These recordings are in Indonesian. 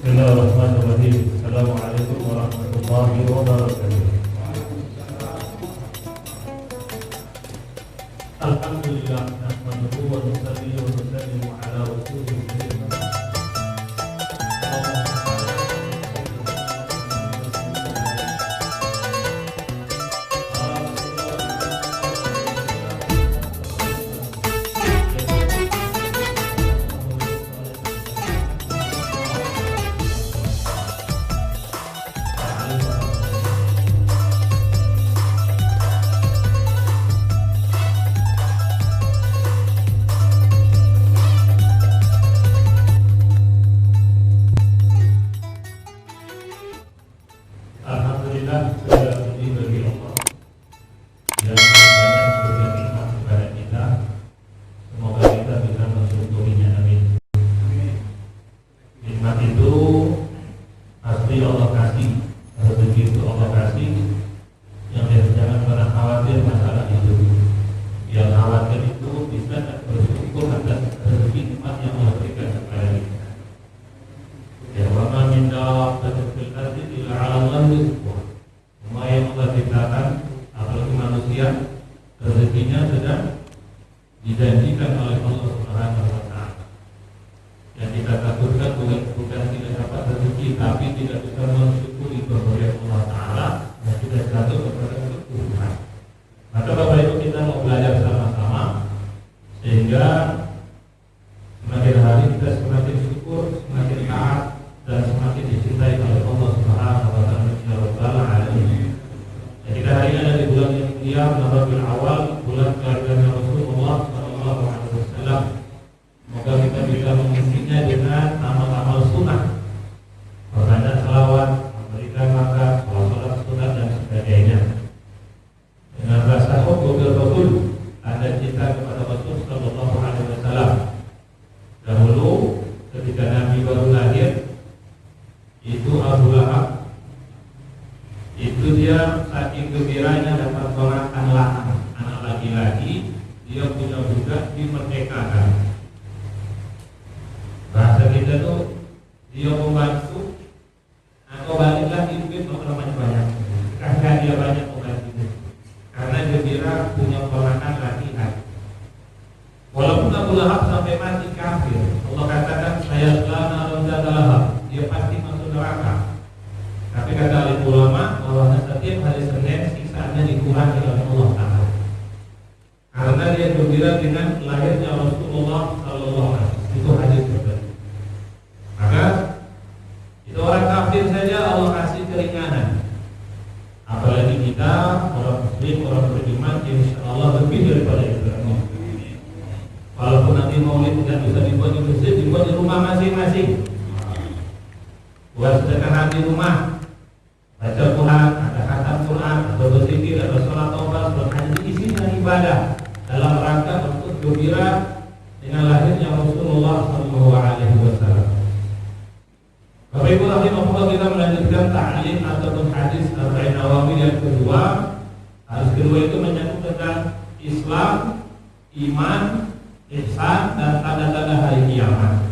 Bismillahirrahmanirrahim. Assalamualaikum warahmatullahi wabarakatuh. Alhamdulillah, nahmaduhu wa nusalli wa nusallimu ala rasulil karim. Alhamdulillah, segala puji bagi Allah yang banyak memberikan nikmat kepada kita. Semoga kita bisa mensyukurinya, amin. Nikmat itu pasti Allah kasih, rezeki itu Allah kasih. Yang jangan pernah khawatir masalah itu. Yang khawatir itu bisa bersyukur atas rezeki nikmat yang Allah berikan kepada kita. Ya wa ma min dabbatin fil ardi illa 'ala Allahi rizquha. Semua yang Allah ciptakan, apalagi manusia, rezekinya sedang dijanjikan oleh Allah Subhanahu wa taala. Yang kita takutkan bukan tidak dapat rezeki, tapi tidak bisa mensyukuri pemberian Allah taala dan tidak jatuh kepada kekufuran. Maka Bapak Ibu, kita mau belajar sama-sama sehingga semakin hari kita semakin syukur, semakin taat, dan semakin dicintai oleh Allah Subhanahu wa taala ya rabbal alamin. Kita hari ini ada di bulan yang mulia, Rabiul Awal, bulan kelahiran Rasulullah sallallahu alaihi wasallam. Semoga kita bisa mengisinya dengan amal-amal sunnah, membaca selawat, memberikan makan, salat sunat dan sebagainya. Dengan rasa hubbu Rasul, ada cinta kepada Rasul sallallahu alaihi wasallam. Dahulu ketika Nabi baru lahir, itu Abu Lahab, itu dia saking gembiranya dapat ponakan lahir, anak laki-laki, dia punya budak dimerdekakan. Bahasa kita tuh, dia membantu atau baliklah hidup namanya banyak. Karena dia banyak membantu, karena gembira punya ponakan laki-laki. Walaupun Abu Lahab sampai mati kafir, Allah katakan saya selama Lahab, dia pasti masuk neraka. Tapi kata ahli ulama bahwa setiap hari Senin siksaannya dikurangi oleh Allah Taala, karena dia gembira dengan lahirnya Rasulullah Sallallahu Alaihi Wasallam. Itu hadis berbeda. Maka itu orang kafir saja Allah kasih keringanan, apalagi kita orang Muslim, orang beriman, insya Allah lebih daripada itu. Walaupun nanti maulid tidak bisa dibuat di masjid, dibuat di rumah masing-masing. Buat sedekah di rumah, baca Quran, ada khatam Quran, atau berzikir, atau sholat taubat, sholat haji, diisi dengan ibadah dalam rangka untuk gembira dengan lahirnya Rasulullah SAW. Bapak Ibu rahimahullah, kita melanjutkan ta'lim ataupun hadis Arba'in Nawawi yang kedua. Hadis kedua itu menyangkut tentang Islam, iman, ihsan, dan tanda-tanda hari kiamat.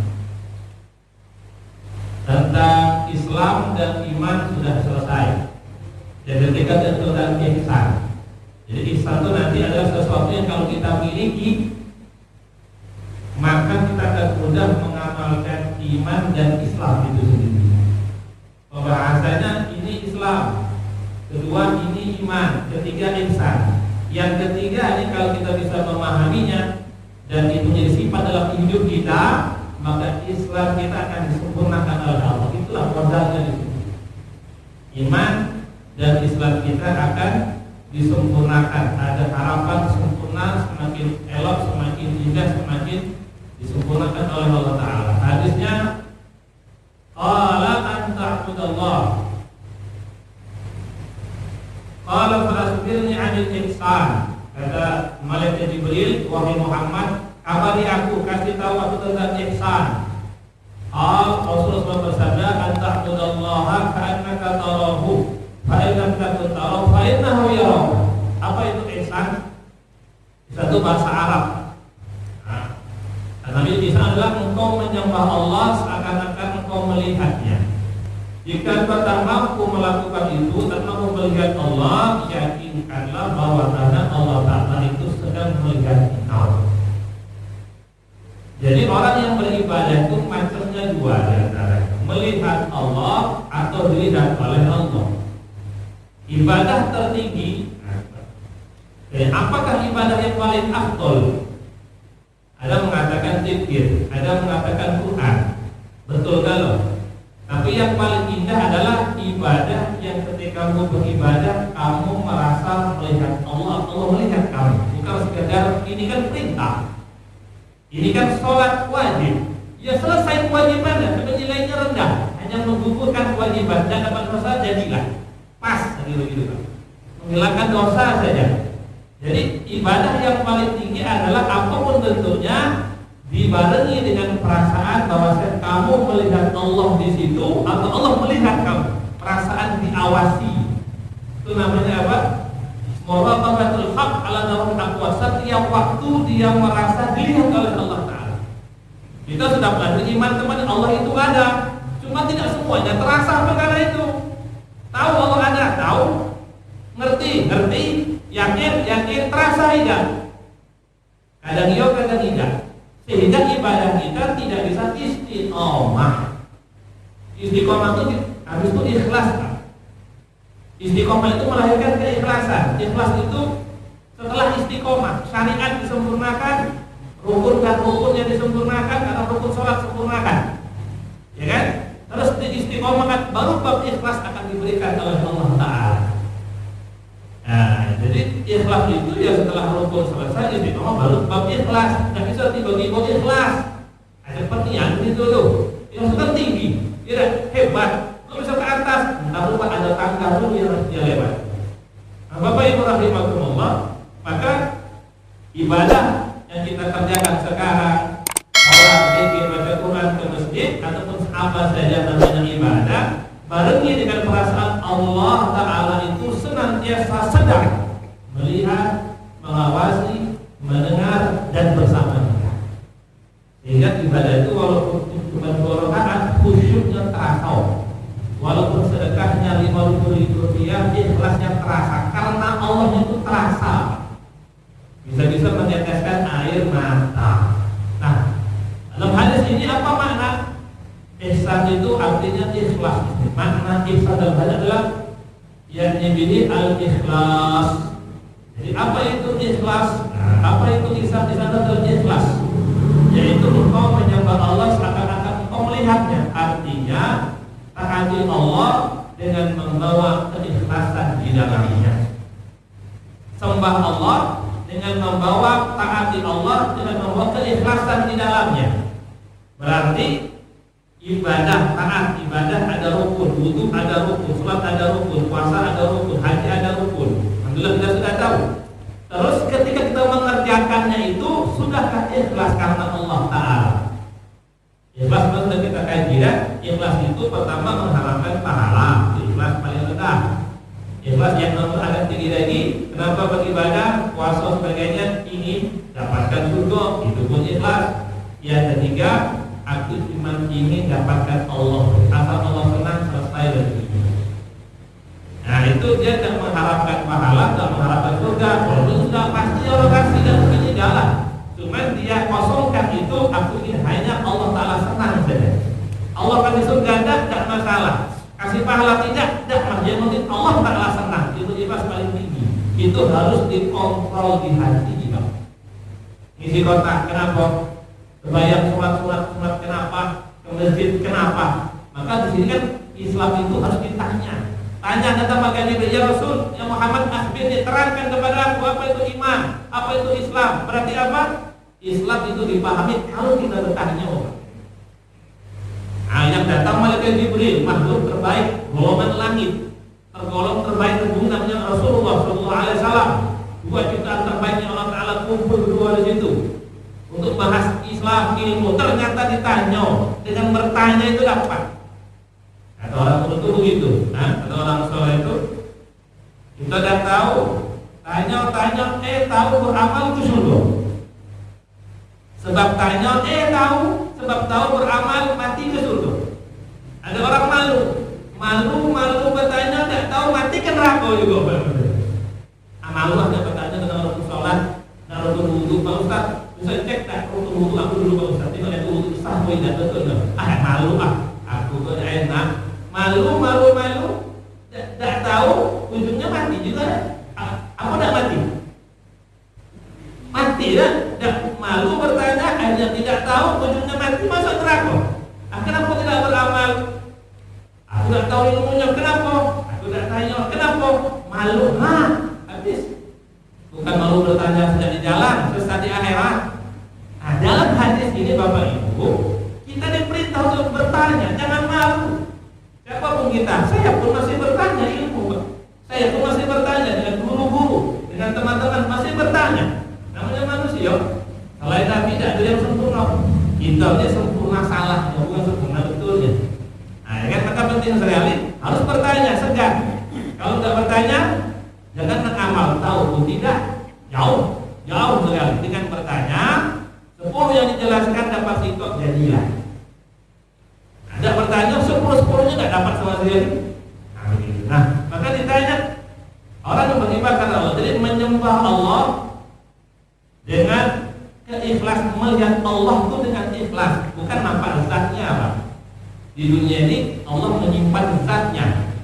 Tentang Islam dan iman sudah selesai. Jadi ketika tentang ihsan. Jadi ihsan itu nanti adalah sesuatu yang kalau kita miliki, maka kita akan mudah mengamalkan iman dan Islam itu sendiri. Pembahasannya ini Islam, kedua ini iman, ketiga ihsan. Yang ketiga ini kalau kita bisa memahaminya dan itu menjadi sifat dalam hidup kita, maka Islam kita akan disempurnakan oleh Allah. Itulah modalnya di sini. Iman dan Islam kita akan disempurnakan. Ada harapan sempurna, semakin elok, semakin indah, semakin disempurnakan oleh Allah Taala. Hadisnya qala an ta'budallah, qala fa'akhbirni 'anil ihsan. Kata malaikat Jibril, wahai Muhammad, kabari aku, kasih tahu aku tentang ihsan. Rasulullah bersabda, anta'budallaha ka'annaka tarahu, fa in lam takun tarahu fa innahu yaraka. Apa itu ihsan? Itu bahasa Arab. Nabi ihsan adalah engkau menyembah Allah seakan-akan engkau melihatnya. Jika engkau tak mampu melakukan itu, tak mampu melihat Allah, yakinkanlah bahwa Allah Ta'ala itu sedang melihat engkau. Jadi orang yang beribadah itu macamnya dua diantaranya, melihat Allah atau dilihat oleh Allah. Ibadah tertinggi, apakah ibadah yang paling afdol? Ada mengatakan zikir, ada mengatakan Quran. Betul kalau? Tapi yang paling indah adalah ibadah yang ketika kamu beribadah kamu merasa melihat Allah, Allah melihat kamu. Bukan sekedar ini kan perintah, ini kan sholat wajib. Ya selesai kewajibannya, tapi nilainya rendah, hanya menggugurkan kewajiban dan dapat dosa jadilah pas gitu kan, menghilangkan dosa saja. Jadi ibadah yang paling tinggi adalah apapun bentuknya dibarengi dengan perasaan bahwa kamu melihat Allah di situ atau Allah melihat kamu, perasaan diawasi. Itu namanya apa? Muraqabatul haq ala dawam taqwa. Setiap waktu dia merasa dilihat oleh Allah Ta'ala. Kita sudah belajar iman kepada Allah itu ada, cuma tidak semuanya terasa perkara itu. Tahu Allah ada, tahu, ngerti, yakin, terasa tidak. Kadang iya, kadang tidak. Sehingga ibadah kita tidak bisa istiqomah. Istiqomah itu habis itu ikhlas. Istiqomah itu melahirkan keikhlasan. Ikhlas itu setelah istiqomah, syariat disempurnakan, rukun dan rukunnya disempurnakan, atau rukun sholat sempurnakan, ya kan? Terus di istiqomah kan baru bab ikhlas akan diberikan oleh Allah Ta'ala. Nah, jadi ikhlas itu ya setelah rukun selesai istiqomah baru bab ikhlas. Tidak bisa tiba-tiba ikhlas. Ada pertanyaan itu loh. Yang sudah tinggi, tidak hebat. Lo bisa ke atas, entah lupa ada tangga dulu yang harus dia lewat. Nah, Bapak Ibu rahimahumullah, maka ibadah yang kita kerjakan sekarang, sholat, zikir, baca Quran, ke masjid ataupun apa saja namanya ibadah, barengi dengan perasaan Allah Ta'ala itu senantiasa sedang melihat, mengawasi, mendengar, dan bersama kita. Sehingga ibadah itu walaupun cuma 2 rakaat, khusyuknya terasa. Walaupun sedekahnya 50.000 rupiah, ikhlasnya terasa karena Allah itu terasa. Bisa-bisa meneteskan air mata. Nah, dalam hadis ini apa makna? Ihsan itu artinya ikhlas. Makna ihsan dalam hadis adalah yakni bihi al-ikhlas. Jadi apa itu ikhlas? Apa itu ihsan? Ihsan adalah ikhlas, yaitu engkau menyembah Allah seakan-akan engkau melihatnya. Artinya taati Allah dengan membawa keikhlasan di dalamnya. Sembah Allah dengan membawa taati Allah dengan membawa keikhlasan di dalamnya. Berarti ibadah, taat ibadah ada rukun, wudu ada rukun, salat ada rukun, puasa ada rukun, haji ada rukun. Alhamdulillah kita sudah tahu. Terus ketika kita mengerjakannya itu sudahkah ikhlas karena Allah Ta'ala? Ikhlas sudah kita kaji ya. Ikhlas itu pertama mengharapkan pahala, ikhlas paling rendah. Ikhlas yang nomor agak tinggi lagi. Kenapa beribadah, puasa sebagainya ingin dapatkan surga, itu pun ikhlas. Yang ketiga, aku cuma ingin dapatkan Allah, asal Allah senang selesai dari ini. Nah itu dia tidak mengharapkan pahala, tidak mengharapkan surga. Walaupun sudah pasti Allah kasih dan begini jalan. Cuman dia kosongkan itu, aku ingin hanya Allah Ta'ala senang saja. Allah kasih surga tidak masalah, kasih pahala tidak masalah. Yang penting Allah Ta'ala senang, itu ikhlas paling tinggi. Itu harus dikontrol di hati kita. Ngisi kotak, kenapa? Bayar surat kenapa? Ke masjid kenapa? Maka di sini kan Islam itu harus ditanya. Tanya tentang bagaimana ya Rasul, ya Muhammad, akhbirni, terangkan kepada aku apa itu iman, apa itu Islam. Berarti apa? Islam itu dipahami kalau kita bertanya. Nah, yang datang malaikat Jibril, makhluk terbaik golongan langit, tergolong terbaik di bumi, namanya Rasulullah SAW. 2 jutaan terbaiknya Allah Ta'ala kumpul berdua di situ untuk bahas Islam, ilmu. Ternyata ditanya, dengan bertanya itu dapat. Kata orang itu begitu. Nah, kata orang soleh itu, kita dah tahu, tanya, tahu beramal itu surga. Sebab tahu beramal mati ke surga. Ada orang malu bertanya, tidak tahu mati kan neraka juga. Malu ada bertanya dengan rukun sholat, dan rukun wudu. Pak Ustaz, bisa cek tak rukun wudu aku dulu Pak Ustaz. Ini ada wudu sah, tidak betul. Malu aku enak. Malu, tidak tahu ujungnya mati juga. Aku tidak mati. Mati kan? Malu bertanya, hanya tidak tahu ujungnya mati masuk neraka. Kenapa tidak beramal? Aku tidak tahu ilmunya, kenapa? Aku tidak tanya, kenapa? Malu, habis. Bukan malu bertanya sudah di jalan, sesat di akhirat. Dalam hadis ini Bapak Ibu, kita diperintah untuk bertanya, jangan malu. Siapapun kita, saya pun masih bertanya ilmu, Pak. Saya pun masih bertanya dengan guru-guru, dengan teman-teman masih bertanya. Namanya manusia. Selain Nabi tidak ada yang sempurna. Kita ini sempurna salahnya, bukan sempurna betulnya. Kan maka penting sekali harus bertanya, segan. Kalau tidak bertanya, jangan mengamal, tahu pun tidak. Jauh sekali. Dengan bertanya, 10 yang dijelaskan dapat sikap jadilah. Ada bertanya 10-10-nya tidak dapat sama sekali. Nah, maka ditanya orang yang beribadah kepada Allah, jadi menyembah Allah dengan keikhlas, melihat Allah itu dengan ikhlas, bukan nampak zatnya apa. Di dunia ini Allah menyimpan zatnya,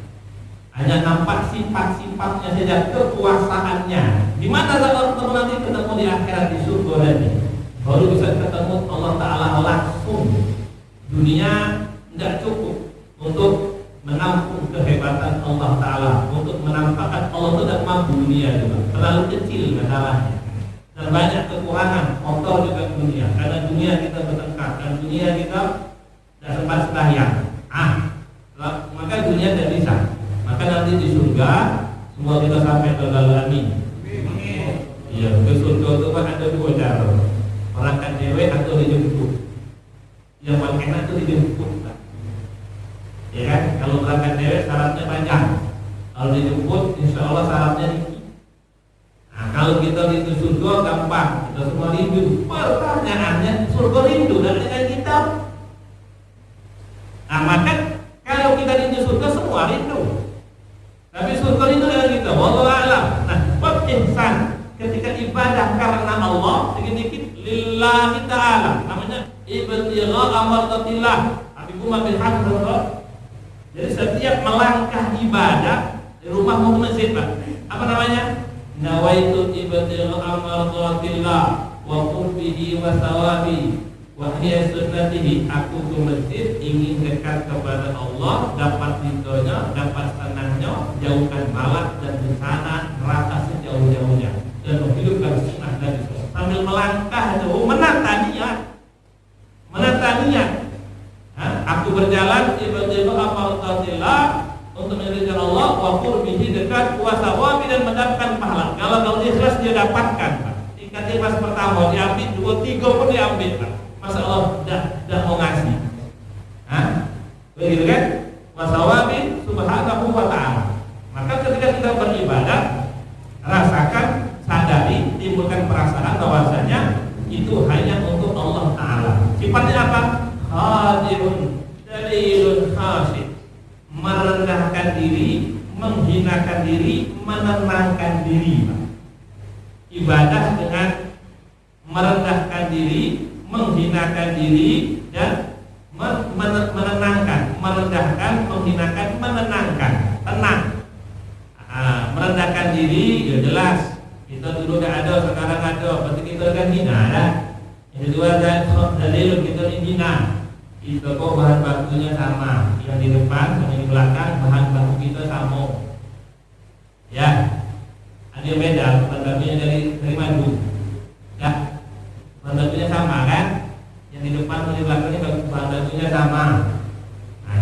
hanya nampak sifat-sifatnya saja, kekuasaannya. Di mana Allah nanti ketemu di akhirat di surga nanti, baru bisa ketemu Allah Taala langsung. Dunia tidak cukup untuk menampung kehebatan Allah Taala, untuk menampakkan Allah itu tidak mampu dunia juga, terlalu kecil masalahnya. Dan banyak kekurangan, kotor juga dunia. Karena dunia kita bertengkar, dan dunia kita tidak sempat sembahyang. Maka dunia tidak bisa. Maka nanti di surga semua kita sampai ke amin. Iya, ke surga itu kan ada 2 cara. Berangkat dewe atau dijemput. Yang paling enak itu dijemput. Ya kan? Kalau berangkat dewe syaratnya panjang. Kalau dijemput, insya Allah syaratnya dikit. Kalau kita rindu surga gampang, kita semua rindu. Pertanyaannya, surga rindu dan dengan kita. Maka kalau kita rindu surga semua rindu. Tapi surga rindu dengan kita. Wallahu a'lam. Bab ihsan ketika ibadah karena Allah sedikit lillahi ta'ala, namanya ibtigha amradatillah. Habibumma bil haqq. Jadi setiap melangkah ibadah di rumah mau masjid, Pak. Apa namanya? Nawaitu ibtigha amradatillah wa qurbihi wa thawabi wa hiya sunnatihi. Aku ke masjid ingin dekat kepada Allah, dapat ridhonya, dapat senangnya, jauhkan balak dan bencana neraka sejauh-jauhnya, dan menghidupkan sunnah Nabi sambil melangkah itu menata niat. Aku berjalan ibtigha amradatillah untuk menjadikan Allah, wa qurbihi dekat, wa thawabi dan mendapatkan pahala. Kalau ikhlas dia dapatkan, Pak. Tingkat ikhlas pertama diambil, 2, 3 pun diambil, Pak. Masa Allah dah mau ngasih. Begitu kan? Wa thawabi subhanahu wa ta'ala. Maka ketika kita beribadah, rasakan, sadari, timbulkan perasaan bahwasanya itu hanya untuk Allah Ta'ala. Sifatnya apa? Hadirun dalilun khasih, merendahkan diri, menghinakan diri, menenangkan diri, Pak. Ibadah dengan merendahkan diri, menghinakan diri, dan menenangkan, merendahkan, menghinakan, menenangkan, tenang. Merendahkan diri, ya jelas kita dulu tidak ada, sekarang ada, berarti kita kan hina, ada. Yang kedua dalil kita hina. Kita kok bahan bakunya sama, yang di depan sama yang di belakang bahan baku kita sama. Ya, ada yang beda, bahan bakunya dari madu. Ya, bahan bakunya sama kan? Yang di depan sama di belakangnya bahan bakunya sama.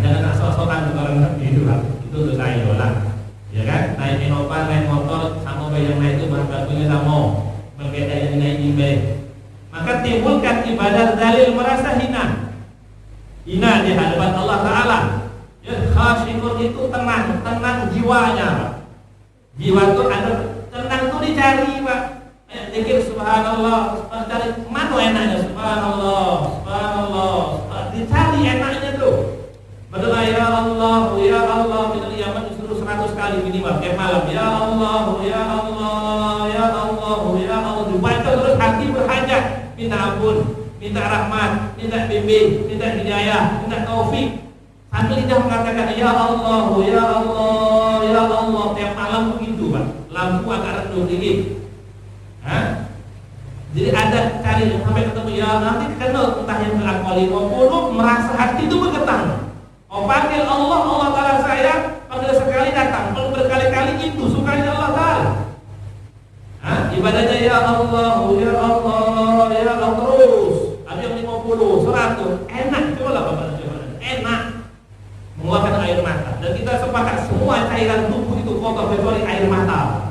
Jangan sok-sokan orang seperti itu, Pak. Itu dosa idola. Ya kan? Naik Innova, naik motor, sama yang naik itu bahan bakunya sama. Berbeda yang naik eBay. Maka timbulkan ibadah dalil merasa hina. Hina di hadapan Allah Ta'ala. Ya, khasyikun itu tenang jiwanya, Pak. Jiwa itu ada tenang itu dicari, Pak. Zikir subhanallah, cari mana enaknya subhanallah, dicari enaknya tuh. Berdoa ya Allah minal Yaman disuruh 100 kali minimal tiap malam. Ya Allah, ya Allah, ya Allah, ya Allah. Dibaca terus hati berhajat, minta ampun, minta rahmat, minta bimbing, minta hidayah, minta taufik. Sambil lidah mengatakan ya Allah, ya Allah, ya Allah. Tiap malam begitu, Pak. Lampu agak redup dikit. Jadi ada cari sampai ketemu ya nanti kenal entah yang beralkoholi maupun merasa hati itu bergetar. Oh panggil Allah, Allah Ta'ala saya panggil sekali datang, kalau berkali-kali itu sukanya Allah Ta'ala. Ibadahnya ya Allah, ya Allah, ya Allah terus. Ada yang 50, 100, enak coba lah Bapak coba. Enak mengeluarkan air mata. Dan kita sepakat semua cairan tubuh itu kotor kecuali air mata.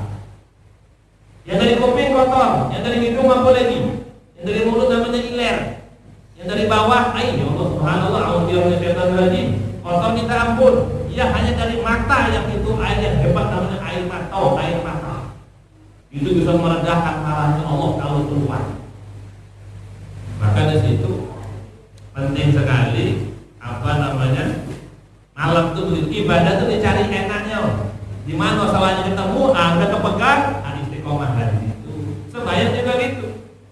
Yang dari kuping kotor, yang dari hidung apa lagi? Yang dari mulut namanya iler. Yang dari bawah, ya Allah subhanallah, a'udzubillahi minasyaitonir rajim. Kotor minta ampun. Ya hanya dari mata yang itu air yang hebat namanya air mata, air mata. Itu bisa meredahkan marahnya Allah kalau keluar. Maka di situ penting sekali malam itu ibadah itu dicari enaknya. Di mana salahnya ketemu, udah kepegang, istiqomah dari situ. Sebayang juga gitu.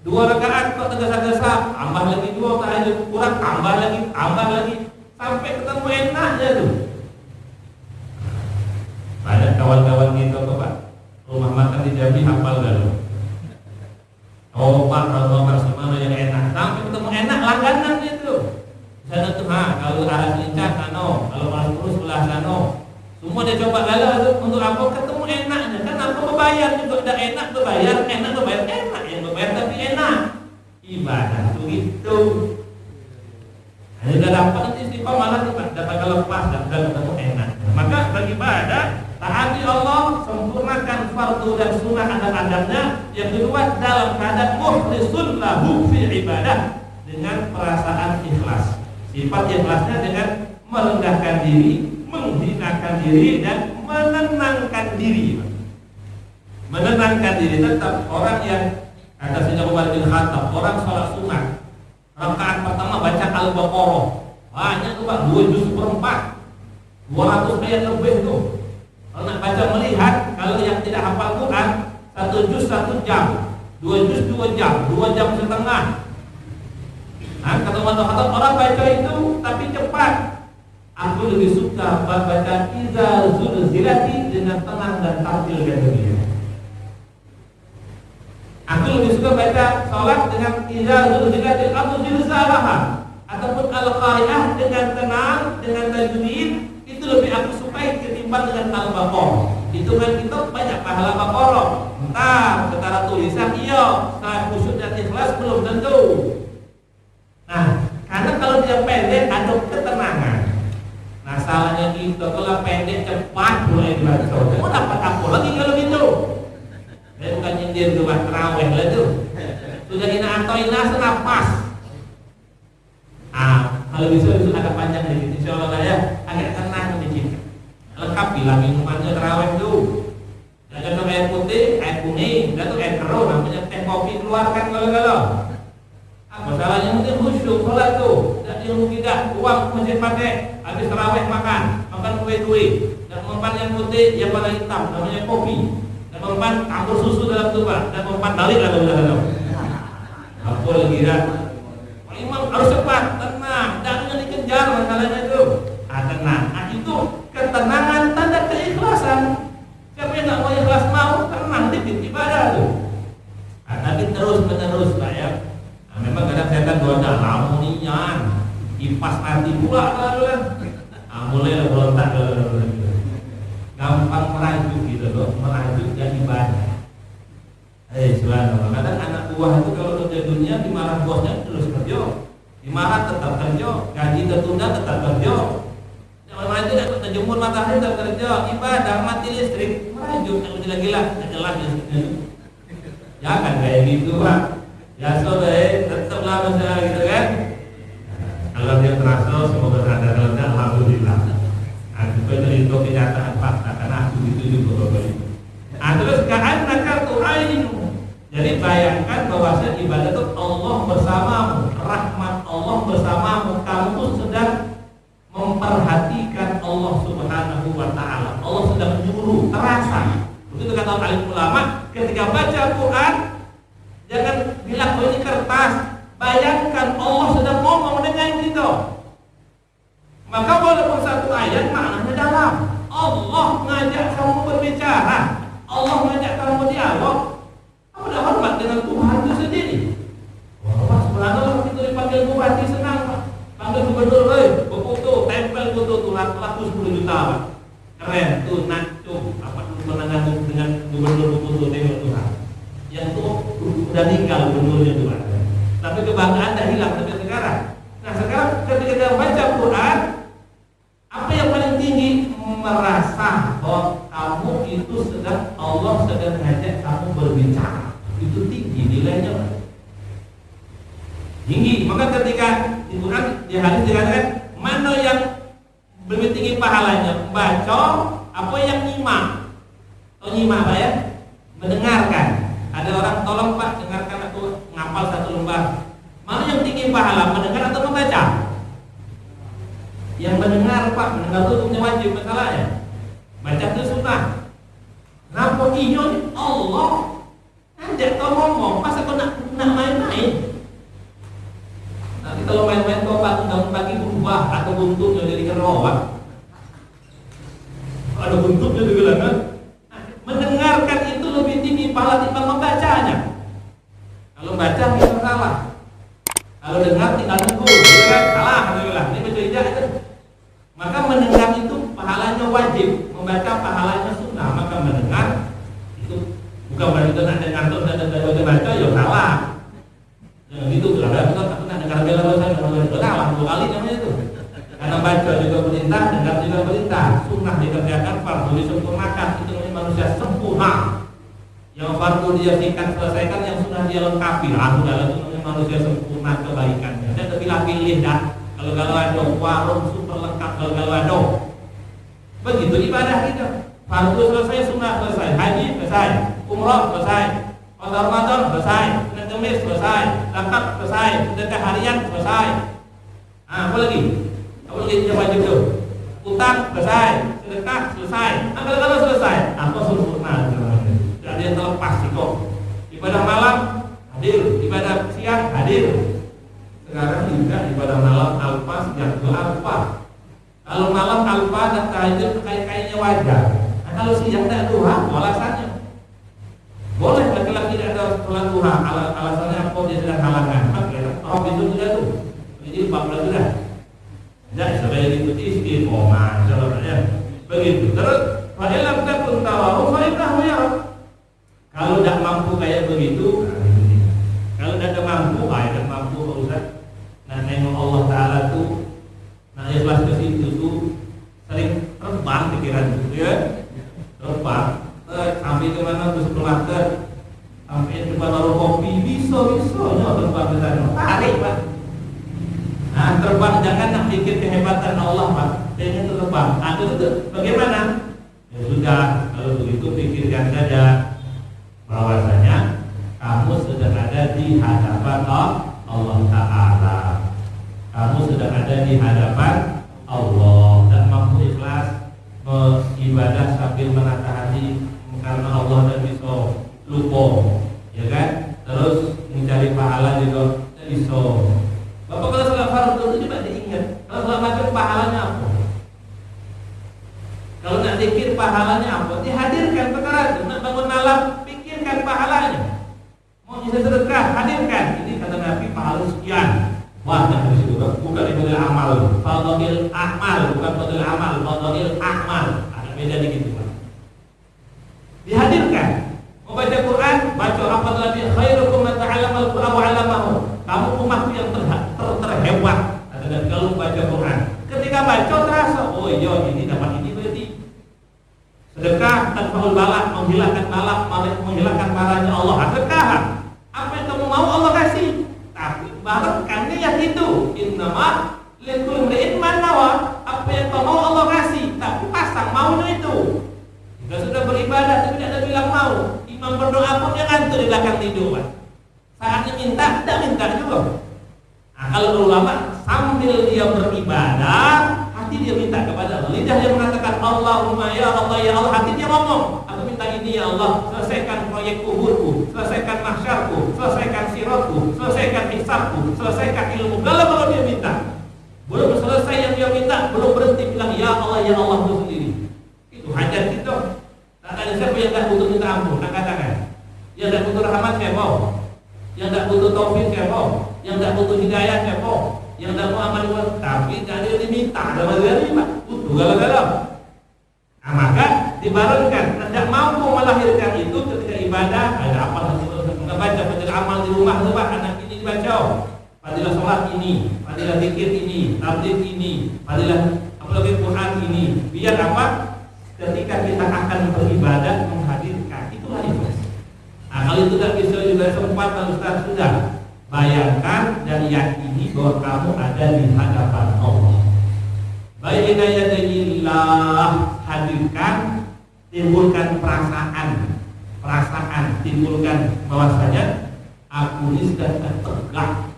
2 rakaat kok tergesa-gesa, tambah lagi 2 tahajud, kurang tambah lagi, sampai ketemu enaknya tuh. Banyak kawan-kawan kita tuh Pak, rumah makan di Jambi hafal galuh. Oh Pak, kalau makan mana yang enak, sampai ketemu enak langganan gitu. Sana tuh kalau arah lincah sano, kalau arah terus sebelah sano. Semua dia coba lalu untuk apa ketemu enaknya. Kan apa berbayar juga tidak enak berbayar, enak yang berbayar tapi enak. Ibadah itu gitu. Hanya sudah dapat nanti istiqomah malah dapat lepas dan ketemu enak. Maka beribadah taati Allah, sempurnakan fardu dan sunnah adab-adabnya. Yang kedua dalam keadaan mukhlisun lahu fi ibadah dengan perasaan ikhlas. Sifat ikhlasnya dengan merendahkan diri, menghinakan diri dan menenangkan diri. Menenangkan diri tetap orang yang kata Sayyidina Umar bin Khattab, orang sholat sunat rakaat pertama baca Al-Baqarah banyak tuh Pak, 2 juz per 4 200 ayat lebih tuh. Kalau nak baca melihat, kalau yang tidak hafal Quran 1 juz 1 jam, 2 juz 2 jam, 2 jam setengah. Kata Umar bin Khattab, orang baca itu tapi cepat. Aku lebih suka baca Iza Zulzilati dengan tenang dan tartil dan aku lebih suka baca sholat dengan Iza Zulzilati atau Zilzalaha ataupun Al-Qari'ah dengan tenang, dengan tajwid. Itu lebih aku sukai ketimbang dengan Al-Baqarah. Hitungan kita banyak pahala Baqarah. Entah secara tulisan iya, secara khusyuk dan ikhlas belum tentu. Nah, karena kalau dia pendek ada ketenangan. Nah salahnya kita kalau pendek cepat mulai dibaca. Mau dapat apa lagi kalau gitu? Saya bukan nyindir tuh Pak, terawih lah tuh. Sudah ina atau ina senapas. Kalau bisa itu agak panjang dikit. Insya Allah ya agak tenang sedikit. Lengkap bila minumannya terawih tuh. Dan contoh air putih, air kuning, dan tuh air keruh namanya teh kopi keluarkan kalau. Masalahnya mungkin khusyuk sholat tuh. Dan ilmu tidak uang masih pakai. Habis terawih makan kue-kue. Dan mempan yang putih, yang warna hitam namanya kopi. Dan mempan campur susu dalam tuba. Dan mempan balik lah kalau dalam. Apa lagi ya? Pak Imam harus cepat, tenang, jangan dikejar masalahnya itu. Tenang. Itu ketenangan tanda keikhlasan. Siapa yang nggak mau ikhlas mau tenang dikit ibadah tuh. Tapi terus menerus Pak ya. Memang kadang setan goda lamunian, kipas nanti pula mulai berontak gampang merajuk gitu loh, merajuk dan ibadah. Subhanallah. Kadang anak buah itu kalau kerja dunia dimarah bosnya terus kerja, dimarah tetap kerja, gaji tertunda tetap kerja. Jangan maju dan terjemur matahari tetap kerja, ibadah mati listrik merajuk yang gila-gila, jelas listriknya. Jangan kayak gitu Pak. Ya sobat, tetaplah masalah gitu kan. Kalau dia terasa semoga ada dalamnya alhamdulillah. Aku itu kenyataan fakta karena aku itu juga Bapak Ibu. Terus ka'annaka tu'ainu. Jadi bayangkan bahwasanya ibadah itu Allah bersamamu, rahmat Allah bersamamu. Kamu tuh sedang memperhatikan ayat, oh ini kertas. Bayangkan Allah sedang ngomong dengan kita. Maka walaupun satu ayat maknanya dalam. Allah ngajak kamu berbicara, Allah ngajak kamu dialog. Kamu dah hormat dengan Tuhan itu sendiri. Wah, subhanallah, itu dipanggil bupati senang, Pak. Panggil gubernur, foto, tempel foto tuh laku 10 juta, Pak. Keren tuh, nakcuk. Apa dulu penangan dengan gubernur foto tengok Tuhan. Yang tuh udah nikah gubernurnya Tuhan. Tapi kebanggaan dah hilang sampai sekarang. Nah sekarang ketika kita baca Quran, apa yang paling tinggi? Merasa bahwa kamu itu sedang, Allah sedang ngajak kamu berbicara. Itu tinggi nilainya, tinggi. Maka ketika di Quran di hadis dikatakan mana yang lebih tinggi pahalanya, membaca apa yang nyimak? Atau nyimak Pak ya? Mendengarkan. Ada orang, tolong Pak dengarkan aku ngapal satu lembar. Mana yang tinggi pahala, mendengar atau membaca? Yang mendengar Pak, mendengar itu hukumnya wajib, masalahnya baca itu sunnah. Kenapa iyo Allah ngajak kau ngomong, masa kau nak main-main? Nanti kalau main-main kau bagi berubah atau buntutnya jadi kerawat. Ada buntutnya juga kan? Mendengarkan itu lebih tinggi pahala timbang membacanya. Kalau baca kita salah. Kalau dengar tinggal nunggu, kan? Salah, alhamdulillah. Ini baca ijazah itu. Maka mendengar itu pahalanya wajib, membaca pahalanya sunnah. Maka mendengar itu bukan berarti kita nak dengar terus dan baca, ya salah. Jangan gitu, ada kita takut nak dengar bela bahasa, salah 2 kali namanya itu. Karena baca juga perintah, dengar juga perintah. Sunnah dikerjakan, fardu disempurnakan. Itu namanya manusia sempurna. Yang fardu dia singkat selesaikan, yang sunnah dia lengkapi. Sudah itu namanya manusia sempurna kebaikannya. Dan pilih-pilih dah. Kalau ada warung super lengkap, kalau ada. Begitu ibadah kita. Fardu selesai, sunnah selesai, haji selesai, umrah selesai, puasa Ramadan selesai, Senin Kamis selesai, zakat selesai, sedekah harian selesai. Apa lagi? Apa lagi yang wajib itu? Utang selesai, sedekah selesai. Kalau selesai, apa sempurna? Tidak ada yang terlepas kok. Ibadah malam hadir, ibadah siang hadir. Sekarang juga ibadah malam alfa sejak itu alfa. Kalau malam alfa dan tahajud kayaknya wajar. Nah, kalau siang tidak duha, alasannya boleh laki-laki tidak ada sholat duha. Alasannya apa? Dia sedang halangan. Oh itu sudah tuh. Jadi 14 sudah. Jadi supaya diikuti istiqomah, saudara. Begitu. Terus, fa'ilam takun tawahu fa'innahu yarah. Kalau tidak mampu kayak begitu, kalau tidak mampu, tidak mampu Pak Ustaz. Nah, nengok Allah Ta'ala tuh, nah ikhlas ke situ tuh sering terbang pikiran itu ya, terbang. Sampai ke mana tuh setelah sampai depan warung kopi, bisa terbang ke sana. Tarik Pak. Nah, terbang jangan nak pikir kehebatan Allah Pak. Pengen terbang. Itu bagaimana? Ya sudah, kalau begitu pikirkan saja bahwasanya kamu sedang ada di hadapan Allah Ta'ala. Kamu sedang ada di hadapan Allah dan mampu ikhlas beribadah sambil menata hati karena Allah dan bisa lupa, ya kan? Terus mencari pahala juga bisa. Bapak kalau sholat fardu itu coba diingat. Kalau sholat maghrib pahalanya apa? Kalau nak zikir pahalanya apa? Dihadirkan perkara itu. Nak bangun malam, pikirkan pahalanya. Mau bisa sedekah, hadirkan. Ini kata Nabi pahala sekian. Wah, nah di situ bukan fadhil amal, fadhil amal, bukan fadhil amal, fadhil amal. Ada beda dikit Pak. Dihadirkan. Mau baca Quran, baca apa tadi? Khairukum man ta'allama al-Qur'an wa 'allamahu. Kamu umatku yang terhebat. Dan kalau baca Quran, ketika baca terasa, oh iya ini dapat ini berarti. Sedekah tanfa'ul balak, menghilangkan balak, menghilangkan marahnya Allah. Sedekah. Apa yang kamu mau Allah kasih. Tapi barangkali yang itu innama likulli imri'in ma nawa. Apa yang kau mau Allah kasih, tapi pasang maunya itu. Jika sudah beribadah tapi tidak ada bilang mau, imam berdoa pun dia ngantuk di belakang tidur. Saatnya minta, tidak minta juga. Nah, kalau ulama sambil dia beribadah, hati dia minta kepada Allah. Lidah dia mengatakan Allahumma ya Allah, hati dia ngomong, aku minta ini ya Allah, selesaikan proyek kuburku, selesaikan mahsyarku, selesaikan siratku, selesaikan hisabku, selesaikan ilmu. Kalau dia minta, belum selesai yang dia minta, belum berhenti bilang ya Allah itu sendiri. Itu hajat kita. Tak ada siapa yang tak butuh minta ampun, angkat tangan. Yang tak butuh rahmat saya mau, yang tak butuh taufik saya mau, yang tak butuh hidayah saya mau, yang tak mau amal tapi tak ada yang diminta, ada masalah lima, butuh galau-galau. Nah, maka dibarenkan tidak mampu melahirkan itu ketika ibadah ada apa kita baca fadilah amal di rumah tu Pak, anak ini dibaca fadilah sholat ini, fadilah zikir ini, tabligh ini, fadilah apalagi Quran ini, biar apa ketika kita akan beribadah menghadirkan itulah ikhlas. Nah, kalau itu tidak bisa juga sempat Ustaz sudah bayangkan dan yakini bahwa kamu ada di hadapan Allah. Baina yadayillah, hadirkan, timbulkan perasaan, timbulkan bahwasanya aku ini sedang tegak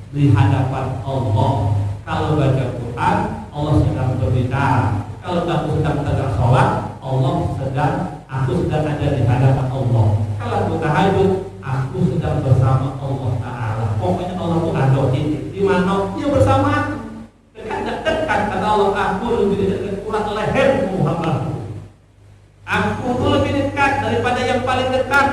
di hadapan Allah. Kalau baca Quran, Allah sedang berbicara. Kalau aku sedang tegak sholat, aku sedang ada di hadapan Allah. Kalau aku tahajud, aku sedang bersama Allah Taala. Pokoknya Allah itu ada di mana dia bersama aku. Dekat kata Allah, aku lebih dekat urat leher Muhammad. Aku itu lebih dekat daripada yang paling dekat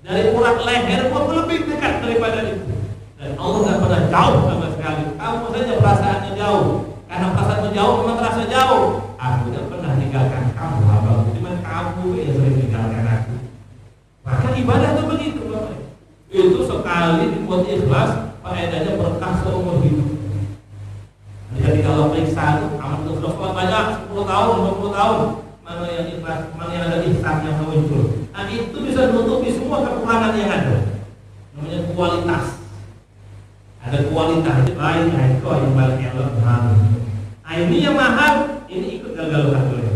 dari urat leher, aku lebih dekat daripada itu. Dan Allah tidak pernah jauh sama sekali. Kamu saja perasaannya jauh, karena perasaannya jauh memang terasa jauh. Aku tidak pernah tinggalkan kamu, Bapak. Cuma kamu yang sering tinggalkan aku. Maka ibadah itu begitu, Bapak. Itu sekali dibuat ikhlas, faedahnya berkah seumur hidup. Jadi kalau periksa itu amal sudah sholat banyak 10 tahun, 20 tahun, mana yang ikhlas, mana yang ada ihsan yang muncul. Nah itu bisa menutupi semua kekurangan yang ada. Namanya kualitas. Ada kualitas lain, itu yang paling elok mahal. Nah ini yang mahal, ini ikut gagal dulu.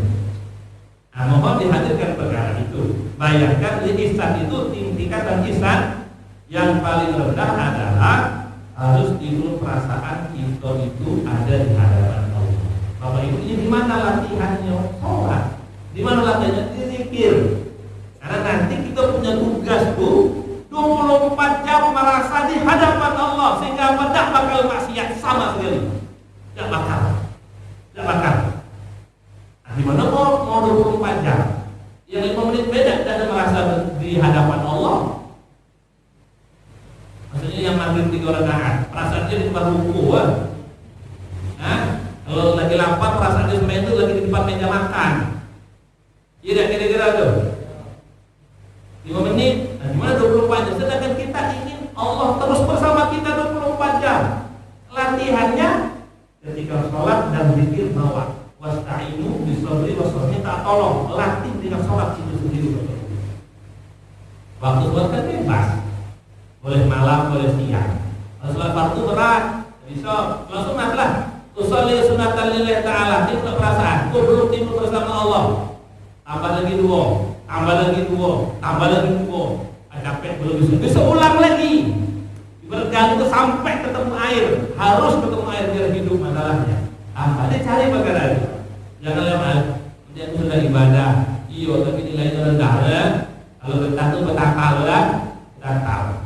Nah mohon dihadirkan perkara itu. Bayangkan di ihsan itu tingkatan ihsan yang paling rendah adalah harus timbul perasaan kita itu ada di hadapan Allah. Bapak Ibu, ini di mana latihannya? Sholat. Di mana latihannya? Di zikir. Karena nanti kita punya tugas Bu, 24 jam merasa di hadapan Allah sehingga tidak bakal maksiat sama sekali. Tidak bakal. Nah, di mana mau 24 jam? Yang 5 menit beda tidak merasa di hadapan Allah. Maksudnya yang maghrib 3 rakaat, perasaannya di depan ruku, kalau lagi lapar perasaannya sebenarnya itu lagi di depan meja makan. Iya, kira-kira tuh 5 menit, nah gimana 24 jam? Sedangkan kita ingin Allah terus bersama kita 24 jam. Latihannya ketika sholat dan zikir bawa wasta'inu bisabri wasabri, tak tolong latih dengan sholat itu sendiri. Waktu sholat kan bebas, boleh malam, boleh siang. Kalau sholat fardu berat, bisa langsung lah. Usolli sunatan lillahi ta'ala, timbul perasaan, aku belum timbul bersama Allah. Tambah lagi dua, capek belum bisa ulang lagi. Berkali itu sampai ketemu air, harus ketemu air biar hidup masalahnya. Dia cari perkara itu. Jangan lewat. Dia sudah ibadah, tapi nilainya rendah ya. Kalau kita tuh bertakal ya.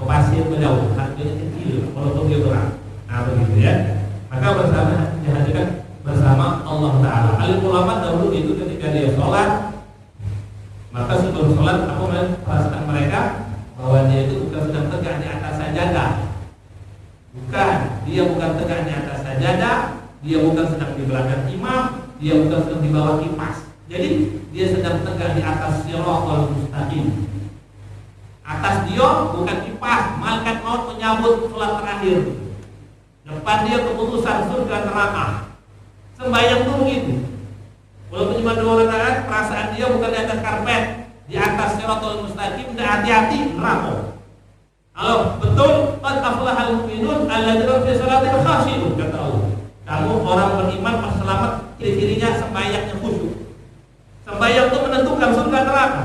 Pasir menjauh, harganya kecil, walaupun dia berat. Nah begitu ya. Maka bersama dihadirkan bersama Allah Taala. Alim ulama dahulu itu ketika dia sholat, maka sebelum sholat aku merasakan mereka bahwa dia itu bukan sedang tegak di atas sajadah. Dia bukan tegak di atas sajadah, dia bukan sedang di belakang imam, dia bukan sedang di bawah kipas. Jadi dia sedang tegak di atas siratal mustaqim. Atas dia bukan kipas, malaikat maut menyambut sholat terakhir. Depan dia keputusan surga neraka. Sembahyang itu begitu. Walaupun cuma 2 rakaat, perasaan dia bukan di atas karpet, di atas siratal mustaqim, dan hati-hati neraka. Kalau betul, qad aflahal mu'minun alladzina fi sholatihim khashi'un, kata Allah. Kamu orang beriman pas selamat, ciri-cirinya sembahyangnya khusyuk. Sembahyang itu menentukan surga neraka.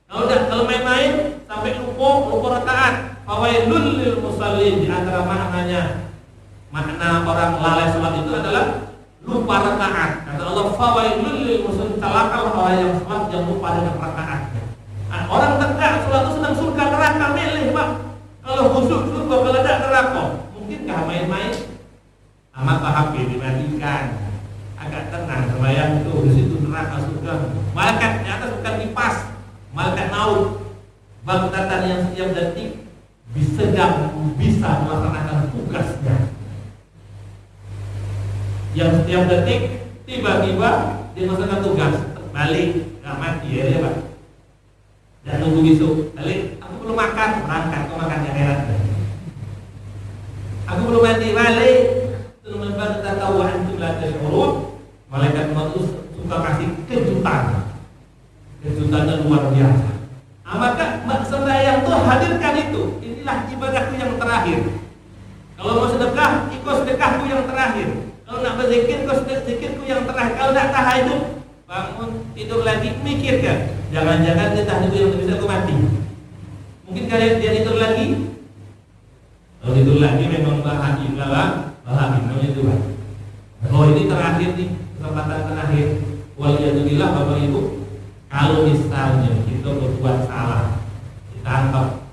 Kalau main-main sampai lupa rakaat, fawailul lil musallin. Di antara makna orang lalai salat itu adalah lupa rakaat. Kata Allah, fawailul lil musallin, celakalah orang yang salat yang lupa dengan rakaatnya. Nah, orang tegak sholat itu senang surga neraka milih Pak. Kalau khusyuk surga, kalau tidak neraka. Mungkinkah main-main? Maka HP dimatikan. Agak tenang sembahyang itu di situ neraka surga. Malaikat di atas bukan kipas, malaikat maut. Bangkatan yang setiap detik bisa melaksanakan tugasnya. Yang setiap detik tiba-tiba dia melaksanakan tugas, balik, nggak mati ya dia Pak. Dan nunggu besok, balik, aku belum makan, berangkat, kau makan yang enak. Aku belum mandi, balik. Teman tahu antum la tashurun. Malaikat maut suka kasih kejutan. Kejutannya luar biasa. Maka sembahyang itu hadirkan itu. Inilah ibadahku yang terakhir. Kalau mau sedekah, ikut sedekahku yang terakhir. Kalau nak berzikir, ikut zikirku yang terakhir. Kalau nak tahajud, bangun tidur lagi, mikirkan. Jangan-jangan dia tahajud yang bisa aku mati. Mungkin kalian dia tidur lagi. Kalau tidur lagi memang bahagia namanya itu Pak. Oh ini terakhir nih, kesempatan terakhir. Waliyadzubillah Bapak Ibu. Kalau misalnya kita berbuat salah, ditangkap,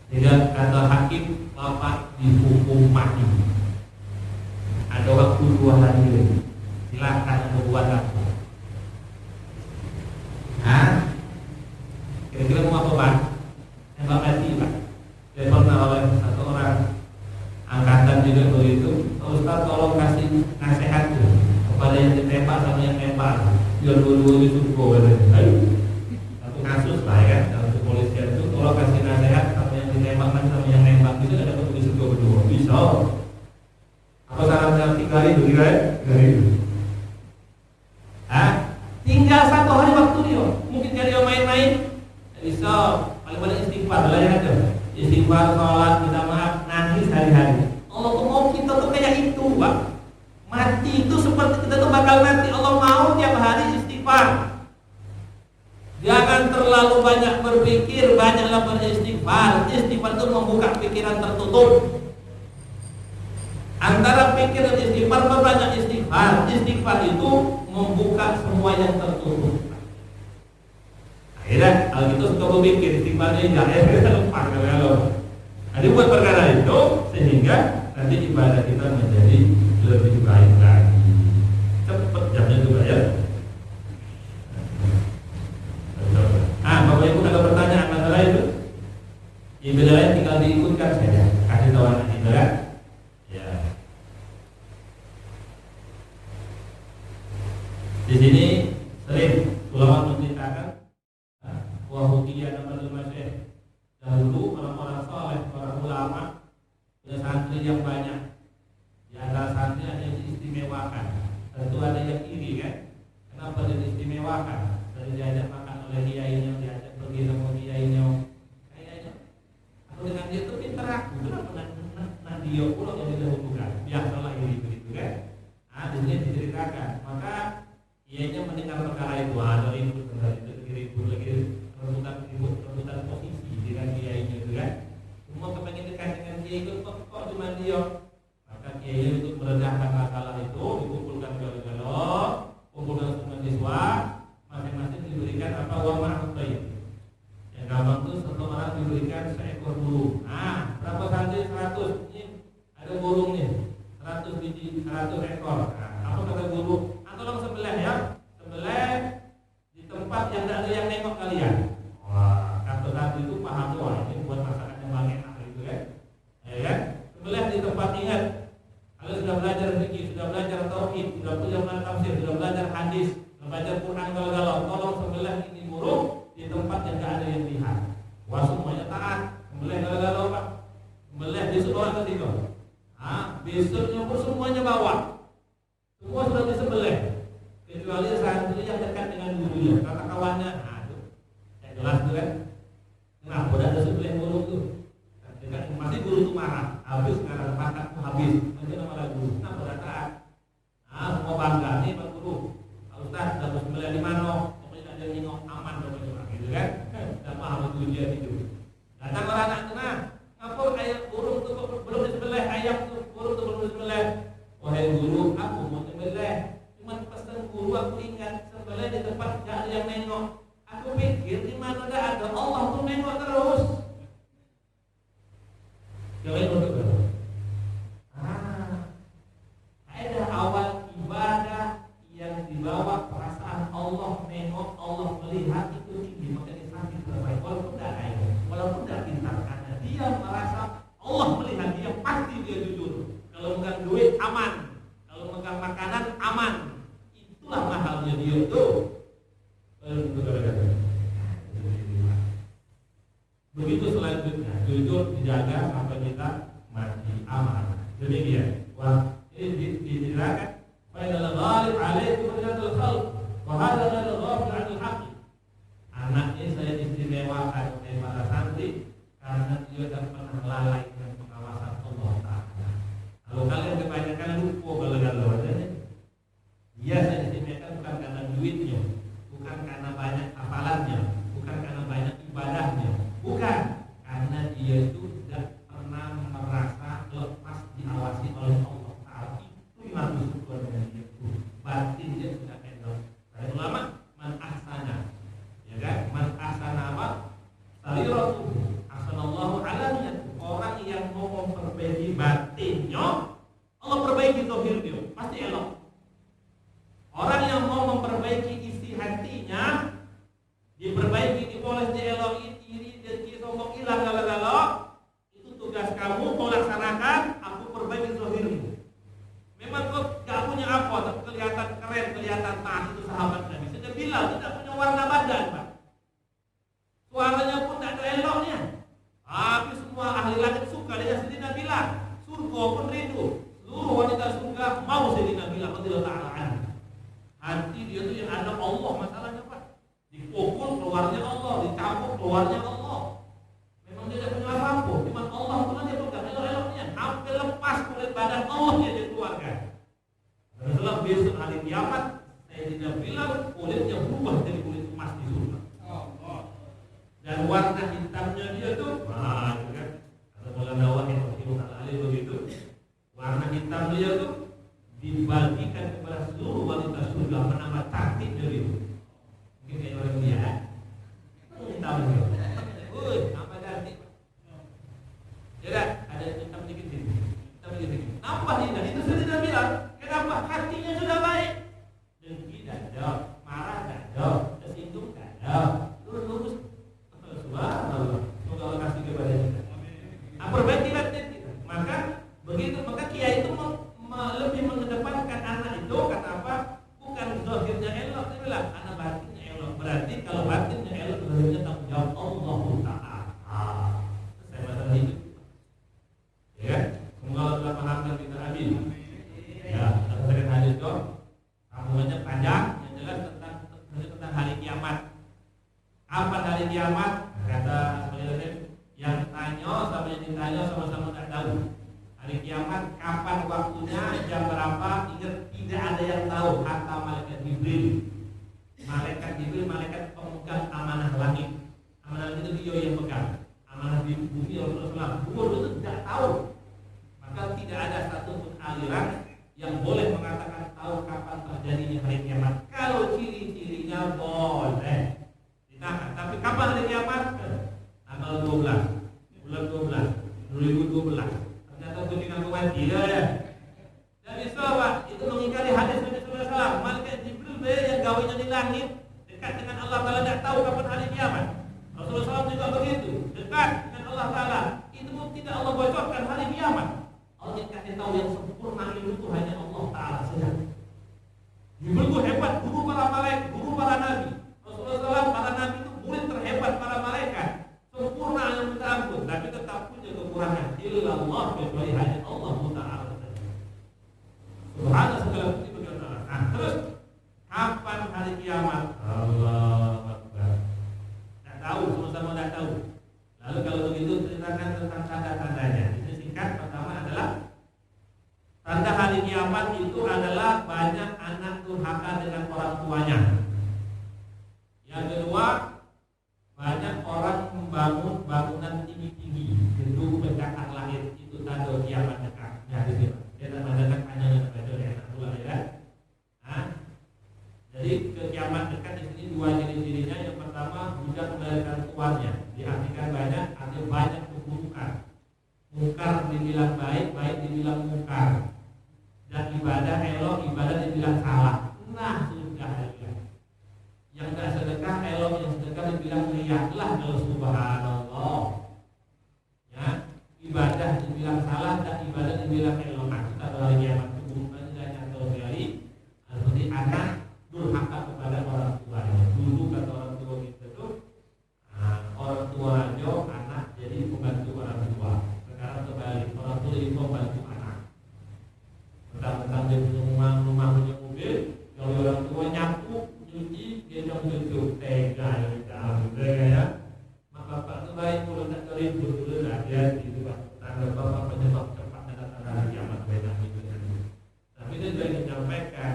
tidak kata hakim Bapak dihukum mati. Ada waktu 2 hari lagi. Silakan membuat apa? Kira-kira mau apa Pak? Tembak mati Pak. Saya pernah oleh satu orang angkatan juga begitu. Ustaz tolong kasih nasihat kepada yang ditembak sama yang tembak. Biar dua-dua disuruh satu kasus lah ya dalam kepolisian itu, tolong kasih nasihat sama yang ditembak sama yang nembak itu ada betul disuruh berdua. Bisa. Apa sarannya 3 hari, 2 hari? Tinggal 1 hari waktu dia. Mungkin dia main-main. Bisa. Paling banyak istighfar lah ya kan. Istighfar, sholat, minta maaf, nangis hari-hari. Allah tuh mau kita tuh kayak itu Pak. Mati itu seperti kita tuh bakal mati. Allah mau tiap hari istighfar. Jangan terlalu banyak berpikir, banyaklah beristighfar. Istighfar itu membuka pikiran tertutup. Antara pikir dan istighfar, berbanyak istighfar. Istighfar itu membuka semua yang tertutup. Akhirnya kalau kita suka berpikir istighfarnya jangan lupa kalau. Jadi buat perkara itu sehingga nanti ibadah kita menjadi lebih baik lagi. Cepat jamnya juga ya. Bapak Ibu ada pertanyaan masalah itu? Ibadah lain tinggal diikutkan saja. Kasih tahu anak ibadah. Ya. Di sini sering ulama menceritakan wahukiyah nama Masih. Dahulu orang-orang soleh, orang ulama punya santri yang banyak. Di antara santri ada yang diistimewakan. Tentu ada yang iri kan? Kenapa dia diistimewakan? Dari diajak makan oleh kiainya, diajak pergi sama kiainya. Kayaknya aku dengan dia itu pintar aku. Kenapa dia pula yang didahulukan? Biasalah iri begitu kan? Di sini diceritakan. Maka kiainya mendengar perkara itu. Ada ribut, ribut lagi, rebutan posisi dengan kiainya itu kan. Semua kepengen dekat dengan kiai itu kok cuma dia. Maka kiai itu meredahkan masalah itu, dikumpulkan galau-galau, kumpulkan semua siswa, masing-masing diberikan apa uang ma'rufai. Yang gampang itu satu orang diberikan seekor burung. Berapa santri? 100. Ini ada burung nih, 100 biji, 100 ekor. Apa kata guru? Tolong sebelah ya, sebelah di tempat yang tidak ada yang nengok kalian. Wah, kata itu paham doang. Ini buat masakan yang banyak gitu kan? Ya kan? Sebelah di tempat ingat. Kalau sudah belajar fikih, sudah belajar tauhid, sudah punya tafsir, sudah belajar hadis, sudah belajar Quran galau-galau, tolong sebelah ini burung di tempat yang tidak ada yang lihat. Wah, semuanya taat. Sebelah galau-galau Pak. Sebelah besok orang ke situ. Besoknya pun semuanya bawa. Semua sudah disebelah. Kecuali santri yang dekat dengan gurunya, kata kawannya, jelas tuh kan? Kenapa udah ada sebelah burung tuh? Masih guru tuh marah, habis sekarang makan tuh habis, macam nama guru, kenapa udah taat? Semua bangga nih Pak Guru, Pak Ustaz, dapat sebelah di mana? Pokoknya ada yang nengok aman pokoknya, gitu kan? Dan paham itu ujian itu. Datang orang anak kena, ngapa ayam burung tuh belum disebelah, ayam tuh burung tuh belum disebelah? Wahai guru, aku mau sebelah. Cuma pesan guru aku ingat sebelah di tempat tidak ada yang nengok. Aku pikir di mana ada Allah dia jujur. Kalau megang duit aman, kalau megang makanan aman. Itulah mahalnya dia itu. Begitu selanjutnya, jujur dijaga sampai kita mati aman. Demikian. Wah, ini dijelaskan. Fa'idal ghalib alaikum minatul khalq wa hadha ghairu ghafil 'anil haqq. Anak ini saya istimewakan oleh para santri karena dia tidak pernah lalai dengan pengawasan Allah Ta'ala. Kalau kalian kebanyakan lupa kalau adanya, dia saya istimewakan bukan karena duitnya, bukan karena banyak hafalannya, bukan karena banyak ibadahnya, bukan karena dia itu tidak pernah merasa lepas diawasi oleh Allah Ta'ala. Itu yang harus disyukur dengan dia itu. Batin dia sudah kendor. Para ulama man ahsana, ya kan? Man ahsana apa? Sariratu ahsanallahu alamiyat. Orang yang mau memperbaiki batinnya, Allah perbaiki zahirnya, pasti elok. Orang yang mau memperbaiki isi hatinya, diperbaiki, dipoles, dieloki, iri, dengki, sombong, hilang galau-galau. Itu tugas kamu mau laksanakan. Aku perbaiki zahirmu. Memang kok gak punya apa, tapi kelihatan keren, kelihatan taat. Itu sahabat Nabi. Saya bilang tidak punya warna badan, Pak. Suaranya pun tidak ada eloknya. Tapi semua ahli langit suka. Dia Sayyidina bilang, surga pun rindu. Seluruh wanita surga mau Sayyidina bilang, radhiyallahu ta'ala anhu. Hati dia itu yang ada Allah masalahnya, Pak. Dipukul keluarnya Allah, dicambuk keluarnya Allah. Memang dia tidak punya apa-apa. Cuma Allah itu kan dia pegang elok-eloknya. Hampir lepas kulit badan Allah dia keluarkan. Dan setelah besok hari kiamat, saya tidak bilang kulitnya berubah dari kulit emas di surga. Dan warna hitamnya dia tuh, nah itu kan, ada Maulana Wahid Rahimahullah begitu. Warna hitam dia tuh dibagikan kepada seluruh wanita surga, menambah cantik dari itu. Mungkin kayak orang dia, hitam dia. Woi, apa cantik? Ya, ada hitam dikit sini, hitam dikit sini. Nampak indah. Itu saya tidak bilang. Kenapa? Hatinya sudah baik. Dengki tidak ada, marah tidak ada, tersinggung tidak ada. Lurus. Subhanallah. Semoga Allah kasih kepada kita. Perbaiki batin kita. Maka begitu, maka kiai itu lebih mengedepankan anak itu, kata apa? Bukan zahirnya elok, dia bilang anak batinnya elok. Berarti kalau batinnya elok, zahirnya tanggung jawab Allah Ta'ala. Saya masalah hidup. Ya, semoga Allah telah pahamkan kita amin. Ya, tentang hadis itu, sambungannya panjang, yang jelas tentang hari kiamat. Apa hari kiamat? Kata sebenarnya yang tanya sama yang ditanya sama-sama tak tahu. Hari kiamat kapan waktunya, jam berapa? Ingat tidak ada yang tahu. Kata malaikat Jibril. Malaikat Jibril, malaikat pemegang amanah langit. Amanah langit itu dia yang pegang. Amanah di bumi Rasulullah. Bumi itu tidak tahu. Maka tidak ada satupun aliran yang boleh mengatakan tahu kapan terjadinya hari kiamat. Kalau ciri-cirinya boleh ditahan. Tapi kapan hari kiamat? Tanggal 12 bulan 12 2012. Ternyata kunjungan Tuhan gila ya. Dan bisa Pak, itu mengingkari hadis Nabi SAW. Malaikat Jibril yang gawainya di langit, dekat dengan Allah Ta'ala, tidak tahu kapan hari kiamat. Rasulullah SAW juga begitu, dekat dengan Allah Ta'ala. Itu pun tidak Allah bocorkan hari kiamat. Allah yang kasih tahu yang sempurna ilmu itu hanya Allah Ta'ala saja. Jibril itu hebat, guru para malaikat, guru para nabi. Rasulullah SAW, para nabi itu murid terhebat para malaikat. Sempurna yang minta ampun, tapi tetap punya kekurangan. Illallah, kecuali hanya Allah Ta'ala. Subhanallah, segala bukti bagi Allah. Nah, terus kapan hari kiamat? Allah Akbar. Tak tahu, sama-sama tak tahu. Lalu kalau begitu ceritakan tentang tanda-tandanya. Ini singkat. Pertama adalah tanda hari kiamat itu adalah banyak anak durhaka dengan orang tuanya. Yang kedua, banyak orang membangun bangunan tinggi-tinggi, gedung pencakar langit. Itu tanda kiamat dekat. Ya, di sini. Dia menandakan hanya ya. Nah, jadi kiamat dekat di sini dua ciri-cirinya. Yang pertama, budak melahirkan tuannya. Diartikan banyak, artinya banyak keburukan. Mungkar dibilang baik, baik dibilang mungkar. Dan ibadah elok, ibadah dibilang salah. Nah, sudah ya. Yang tidak sedekah elok, yang sedekah dibilang riaklah kalau subhanallah. Ya, ibadah dibilang dibilang salah dan ibadah dibilang elok. Kita hari kiamat itu bukan hanya sekali seperti anak durhaka kepada orang tuanya. Dulu kata orang tua kita tuh orang tua aja anak jadi pembantu orang tua. Sekarang kembali orang tua jadi pembantu anak. Mentang-mentang dia punya rumah punya mobil, kalau orang tua nyapu, nyuci, dia dong cucu tega ya. Bapak itu baik kalau tak kering dulu lah dia itu pak tanda bapak penyebab cepatnya datang hari kiamat beda itu. Tapi dia juga ingin menyampaikan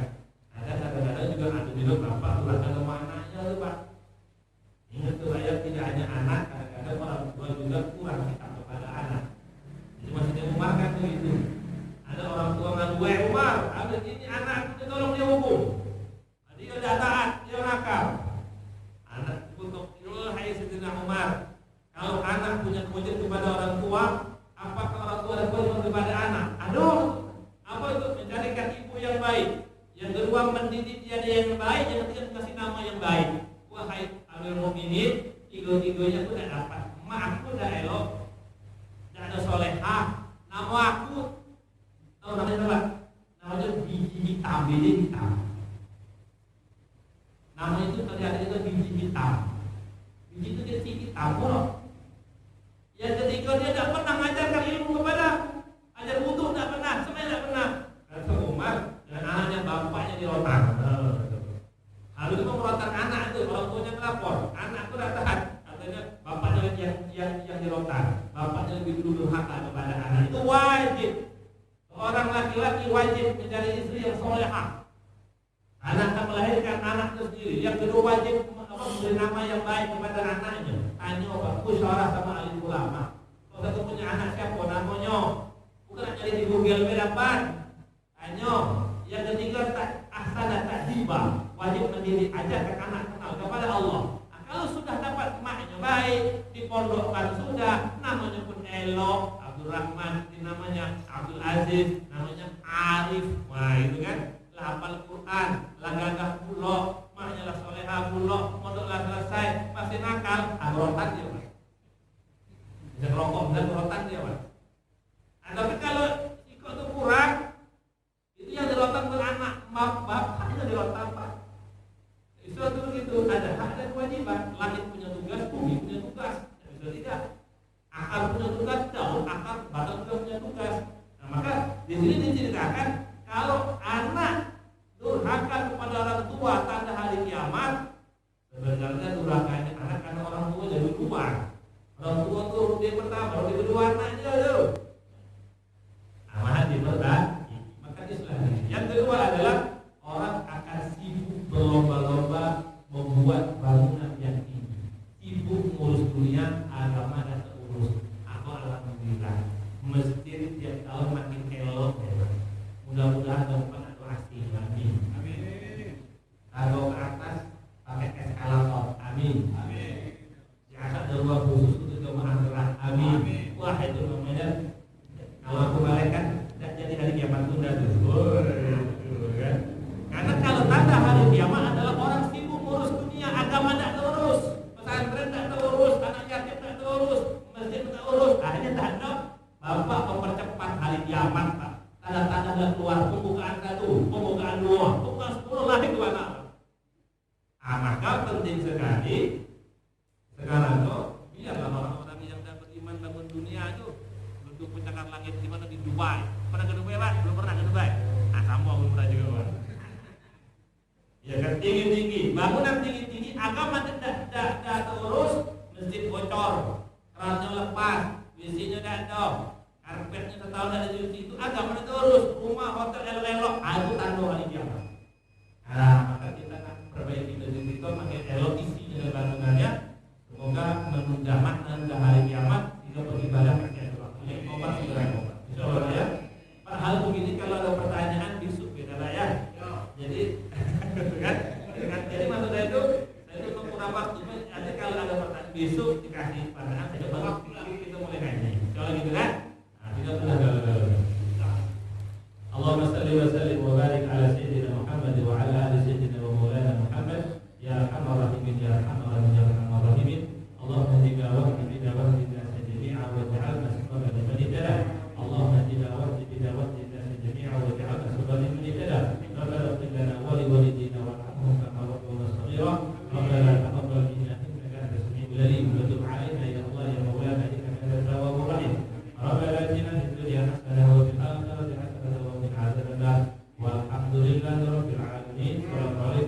ada kadang-kadang juga ada juga bapak ulangkan sama anaknya tuh pak. Ingat tuh ayat tidak hanya anak, kadang-kadang orang tua juga kurang kita kepada anak. Jadi maksudnya Umar kan begitu. Ada orang tua ngadu Umar, ada ini anak kita tolong dia hukum. Dia udah taat, dia nakal. Anak untuk hai Sayyidina Umar, kalau anak punya kewajiban kepada orang tua, apakah orang tua ada kewajiban kepada anak? Aduh, apa itu? Mencarikan ibu yang baik. Yang kedua mendidik dia yang baik, yang ketiga kasih nama yang baik. Wahai Amirul Mukminin, tiga-tiganya aku udah dapat. Emak aku udah elok, udah ada solehah. Nama aku, tahu namanya apa? Namanya biji hitam. Nama itu terlihat itu biji hitam. Biji itu jadi hitam kok. Yang ketiga dia tidak pernah mengajarkan ilmu kepada ajar wudhu tidak pernah, semuanya tidak pernah. Kata Umar dengan anaknya bapaknya dirotan. Lalu itu merotan anak itu orang tuanya melapor, anakku tidak tahan. Katanya bapaknya yang dirotan, bapaknya lebih dulu durhaka kepada anak. Itu wajib. Orang laki-laki wajib mencari istri yang solehah. Anak akan melahirkan anaknya sendiri. Yang kedua wajib memberi nama yang baik kepada anaknya. Tanya musyawarah sama alim ulama. Kalau satu punya anak siapa namanya? Bukan nak cari di Google berdapat. Tanya. Yang ketiga ahsana ta'diba. Wajib mendidik ajarkan anak kenal kepada Allah. Nah, kalau sudah dapat maknya baik, dipondokkan sudah, namanya pun elok, Abdul Rahman, namanya Abdul Aziz, namanya Arif. Wah itu kan. Hafal Quran, lah gagah pulo, maknya lah solehah pulo, mondoklah selesai, masih nakal, rotan dia pak. Bisa ngerokok dan rotan dia pak. Tapi kalau ikut itu kurang, itu yang dirotan beranak, bapaknya dirotan pak. Itu begitu, ada hak dan kewajiban. Langit punya tugas, bumi punya tugas, bisa tidak. Akal punya tugas, daun akal, badan juga punya tugas. Nah maka di sini diceritakan kalau anak durhaka kepada orang tua tanda hari kiamat, sebenarnya durhakanya anak karena orang tua jadi duluan. Orang tua tuh dia pertama, baru dia kedua anaknya tuh. Amahan diperbagi. Maka Islam. Yang kedua adalah orang akan sibuk berlomba-lomba membuat bangunan yang tinggi. Sibuk ngurus dunia, agama dan terurus. Aku alhamdulillah masjid tiap tahun makin elok ya. Mudah-mudahan dapat atau asing, amin. Taruh ke atas pakai eskalator, amin. Yang ada ruang khusus untuk jemaah gerak, amin. Wah itu namanya kalau aku malaikat tidak jadi hari kiamat tunda tuh. Kan? Karena kalau tanda hari kiamat adalah orang sibuk ngurus dunia, agama tidak terurus, pesantren tidak terurus, anak yatim tidak terurus, masjid tidak terurus. Akhirnya tanda Bapak mempercepat hari kiamat, Pak. Tanda-tanda dan keluar pembukaan 1, pembukaan 2, pembukaan 10 lagi ke mana? Maka penting sekali sekarang tuh biarlah orang-orang yang dapat iman bangun dunia itu bentuk pencakar langit di mana di Dubai. Pernah ke Dubai pak? Belum pernah ke Dubai. Sama belum pernah juga pak. Ya kan tinggi-tinggi, bangunan tinggi-tinggi, agama tidak terurus, masjid bocor, kerannya lepas, WC-nya tidak ada. Karpetnya setahun ada di itu agama terus, rumah hotel elok-elok, itu tanda hari kiamat. Nah, maka kita akan perbaiki masjid itu makin elok isinya dan bangunannya. Semoga menunda makna hari kiamat sehingga beribadah pakai waktunya obat segera obat. Insyaallah ya. Pak hal begini kalau ada pertanyaan besok beda lah ya. Jadi kan? Jadi maksud saya itu kurang waktu. Nanti kalau ada pertanyaan besok dikasih pertanyaan saya bawa kita mulai ngaji. Insyaallah gitu kan? Allahumma salli wa sallim wa barik ala sayyidina Muhammad wa ala ali sayyidina wa maulana Muhammad ya arhamar rahimin ya arhamar rahimin ya arhamar rahimin Allahumma hdi wa hdi wa hdi wa hdi wa hdi wa hdi wa hdi wa hdi wa hdi wa hdi wa hdi wa hdi wa hdi atina fid dunya hasanah wa fil akhirati hasanah wa qina adzabannar. Walhamdulillahirabbil alamin. Assalamualaikum